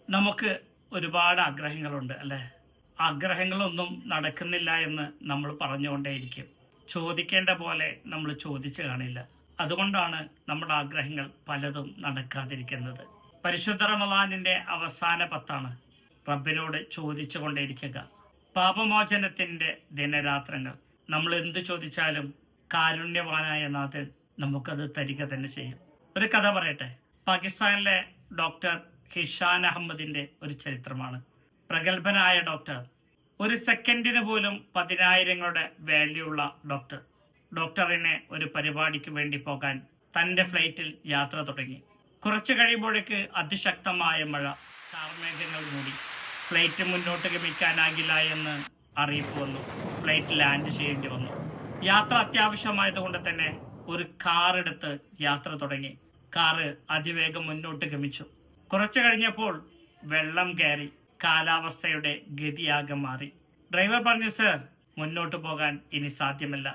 നമുക്ക് ഒരുപാട് ആഗ്രഹങ്ങളുണ്ട് അല്ലേ? ആഗ്രഹങ്ങളൊന്നും നടക്കുന്നില്ല എന്ന് നമ്മൾ പറഞ്ഞുകൊണ്ടേയിരിക്കും. ചോദിക്കേണ്ട പോലെ നമ്മൾ ചോദിച്ചു കാണില്ല. അതുകൊണ്ടാണ് നമ്മുടെ ആഗ്രഹങ്ങൾ പലതും നടക്കാതിരിക്കുന്നത്. പരിശുദ്ധ റമളാനിന്റെ അവസാന പത്താണ്. റബ്ബിനോട് ചോദിച്ചു കൊണ്ടേയിരിക്കുക. പാപമോചനത്തിന്റെ ദിനരാത്രങ്ങൾ. നമ്മൾ എന്തു ചോദിച്ചാലും കാരുണ്യവാനായ നാഥൻ നമുക്കത് തരിക തന്നെ ചെയ്യും. ഒരു കഥ പറയട്ടെ. പാകിസ്ഥാനിലെ ഡോക്ടർ ഹിഷാൻ അഹമ്മദിന്റെ ഒരു ചരിത്രമാണ്. പ്രഗത്ഭനായ ഡോക്ടർ, ഒരു സെക്കൻഡിന് പോലും 10,000ങ്ങളുടെ വാല്യൂ ഉള്ള ഡോക്ടർ. ഡോക്ടറിനെ ഒരു പരിപാടിക്ക് വേണ്ടി പോകാൻ തന്റെ ഫ്ലൈറ്റിൽ യാത്ര തുടങ്ങി. കുറച്ചു കഴിയുമ്പോഴേക്ക് അതിശക്തമായ മഴ, കാർമേഘങ്ങൾ മൂടി. ഫ്ലൈറ്റ് മുന്നോട്ട് ഗമിക്കാനാകില്ല എന്ന് അറിയിപ്പ് വന്നു. ഫ്ലൈറ്റ് ലാൻഡ് ചെയ്യേണ്ടി വന്നു. യാത്ര അത്യാവശ്യമായതുകൊണ്ട് തന്നെ ഒരു കാർ എടുത്ത് യാത്ര തുടങ്ങി. കാറ് അതിവേഗം മുന്നോട്ട് ഗമിച്ചു. കുറച്ചു കഴിഞ്ഞപ്പോൾ വെള്ളം കയറി. കാലാവസ്ഥയുടെ ഗതിയാകെ മാറി. ഡ്രൈവർ പറഞ്ഞു, സർ, മുന്നോട്ട് പോകാൻ ഇനി സാധ്യമല്ല.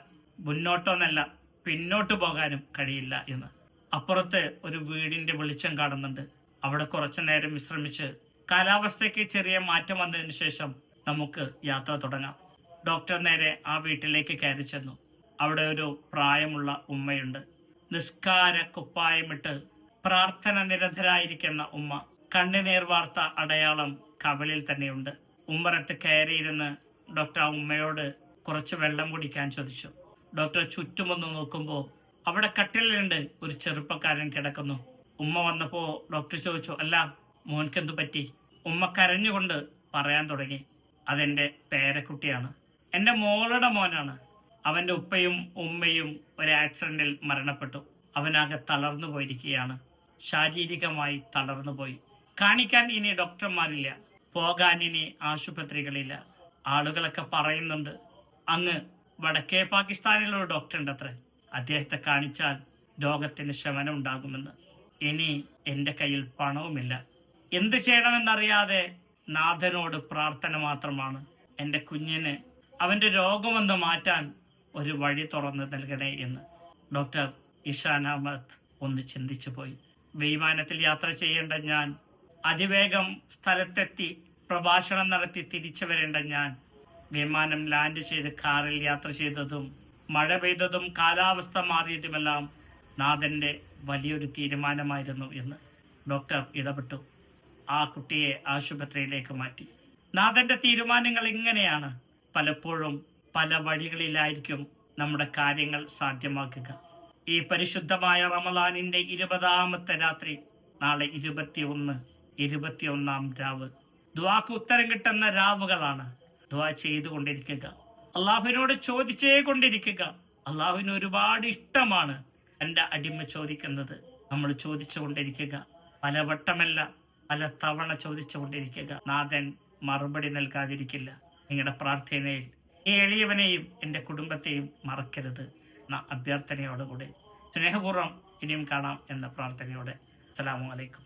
മുന്നോട്ടോന്നല്ല, പിന്നോട്ട് പോകാനും കഴിയില്ല എന്ന്. അപ്പുറത്ത് ഒരു വീടിന്റെ വെളിച്ചം കാണുന്നുണ്ട്. അവിടെ കുറച്ചു നേരം വിശ്രമിച്ച് കാലാവസ്ഥയ്ക്ക് ചെറിയ മാറ്റം വന്നതിന് ശേഷം നമുക്ക് യാത്ര തുടങ്ങാം. ഡോക്ടർ നേരെ ആ വീട്ടിലേക്ക് കയറി ചെന്നു. അവിടെ ഒരു പ്രായമുള്ള ഉമ്മയുണ്ട്. നിസ്കാര കുപ്പായമിട്ട് പ്രാർത്ഥന നിരതരായിരിക്കുന്ന ഉമ്മ. കണ്ണുനീർ വാർത്ത അടയാളം കവിളിൽ തന്നെയുണ്ട്. ഉമ്മറത്ത് കയറിയിരുന്ന് ഡോക്ടർ ആ ഉമ്മയോട് കുറച്ച് വെള്ളം കുടിക്കാൻ ചോദിച്ചു. ഡോക്ടർ ചുറ്റുമൊന്ന് നോക്കുമ്പോൾ അവിടെ കട്ടിലുണ്ട് ഒരു ചെറുപ്പക്കാരൻ കിടക്കുന്നു. ഉമ്മ വന്നപ്പോൾ ഡോക്ടർ ചോദിച്ചു, അല്ല, മോൻക്കെന്തു പറ്റി? ഉമ്മ കരഞ്ഞുകൊണ്ട് പറയാൻ തുടങ്ങി, അതെന്റെ പേരക്കുട്ടിയാണ്, എൻ്റെ മോളുടെ മോനാണ്. അവന്റെ ഉപ്പയും ഉമ്മയും ഒരു ആക്സിഡന്റിൽ മരണപ്പെട്ടു. അവനാകെ തളർന്നു പോയിരിക്കുകയാണ്. ശാരീരികമായി തളർന്നു പോയി. കാണിക്കാൻ ഇനി ഡോക്ടർമാരില്ല, പോകാൻ ഇനി ആശുപത്രികളില്ല. ആളുകളൊക്കെ പറയുന്നുണ്ട്, അങ്ങ് വടക്കേ പാകിസ്ഥാനിലൊരു ഡോക്ടർ ഉണ്ട് അത്രേ, അദ്ദേഹത്തെ കാണിച്ചാൽ രോഗത്തിന് ശമനം ഉണ്ടാകുമെന്ന്. ഇനി എൻ്റെ കയ്യിൽ പണവുമില്ല. എന്ത് ചെയ്യണമെന്നറിയാതെ നാഥനോട് പ്രാർത്ഥന മാത്രമാണ്. എൻ്റെ കുഞ്ഞിന് അവന്റെ രോഗമൊന്ന് മാറ്റാൻ ഒരു വഴി തുറന്ന് നൽകണേ എന്ന്. ഡോക്ടർ ഇഷാൻ അഹമ്മദ് ഒന്ന് ചിന്തിച്ചു പോയി. വിമാനത്തിൽ യാത്ര ചെയ്യേണ്ട ഞാൻ, അതിവേഗം സ്ഥലത്തെത്തി പ്രഭാഷണം നടത്തി തിരിച്ചു വരേണ്ട ഞാൻ, വിമാനം ലാൻഡ് ചെയ്ത് കാറിൽ യാത്ര ചെയ്തതും മഴ പെയ്തതും കാലാവസ്ഥ മാറിയതുമെല്ലാം നാഥന്റെ വലിയൊരു തീരുമാനമായിരുന്നു എന്ന് ഡോക്ടർ ഇടപെട്ടു. ആ കുട്ടിയെ ആശുപത്രിയിലേക്ക് മാറ്റി. നാഥന്റെ തീരുമാനങ്ങൾ ഇങ്ങനെയാണ്. പലപ്പോഴും പല വഴികളിലായിരിക്കും നമ്മുടെ കാര്യങ്ങൾ സാധ്യമാക്കുക. ഈ പരിശുദ്ധമായ റമളാനിന്റെ 20ാമത്തെ രാത്രി, നാളെ 21-ാം രാവ്, ദുആക്ക് ഉത്തരം കിട്ടുന്ന രാവുകളാണ്. ദുആ ചെയ്തുകൊണ്ടിരിക്കുക, അള്ളാഹുവിനോട് ചോദിച്ചേ കൊണ്ടിരിക്കുക. അള്ളാഹുവിന് ഒരുപാട് ഇഷ്ടമാണ് എൻ്റെ അടിമ ചോദിക്കുന്നത്. നമ്മൾ ചോദിച്ചു കൊണ്ടിരിക്കുക, പലവട്ടമല്ല പല തവണ ചോദിച്ചു കൊണ്ടിരിക്കുക. നാഥൻ മറുപടി നൽകാതിരിക്കില്ല. നിങ്ങളുടെ പ്രാർത്ഥനയിൽ ഈ എളിയവനെയും എൻ്റെ കുടുംബത്തെയും മറക്കരുത് എന്ന അഭ്യർത്ഥനയോടുകൂടി സ്നേഹപൂർവ്വം ഇനിയും കാണാം എന്ന പ്രാർത്ഥനയോടെ അസ്സലാമു അലൈക്കും.